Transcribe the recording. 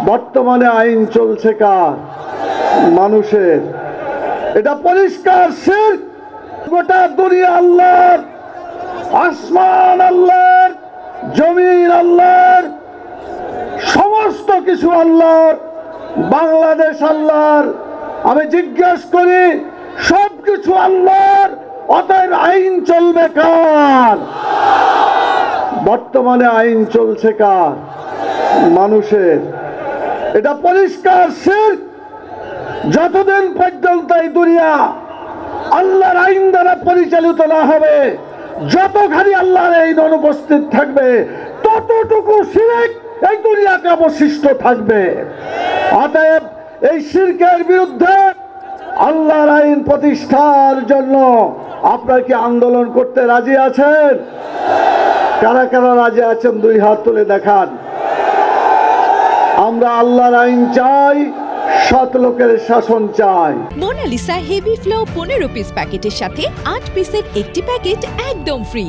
বর্তমানে আইন চলছে কার? মানুষের। এটা পরিষ্কার শিরক। গোটা দুনিয়া আল্লাহর, আসমান আল্লাহর, জমিন আল্লাহর, সমস্ত কিছু আল্লাহর, বাংলাদেশ আল্লাহর। আমি জিজ্ঞেস করি, সবকিছু আল্লাহর, অতএব আইন চলবে কার? বর্তমানে আইন চলছে কার? মানুষের। এটা পরিষ্কার শিরক। যতদিন পর্যন্ত এই দুনিয়া আল্লাহর আইন দ্বারা পরিচালিত না হবে, যতখানি আল্লাহর আইন অনুপস্থিত থাকবে, ততটুকু শিরক এই দুনিয়াতে অবশিষ্ট থাকবে। অতএব এই শিরকের বিরুদ্ধে আল্লাহর আইন প্রতিষ্ঠার জন্য আপনারা কি আন্দোলন করতে রাজি আছেন? কারা কারা রাজি আছেন দুই হাত তুলে দেখান। আমরা আল্লাহর আইন চাই, সৎ লোকের শাসন চাই। মোনালিসা হেভি ফ্লো 15 পিস প্যাকেটের সাথে 8 পিসের একটি প্যাকেট একদম ফ্রি।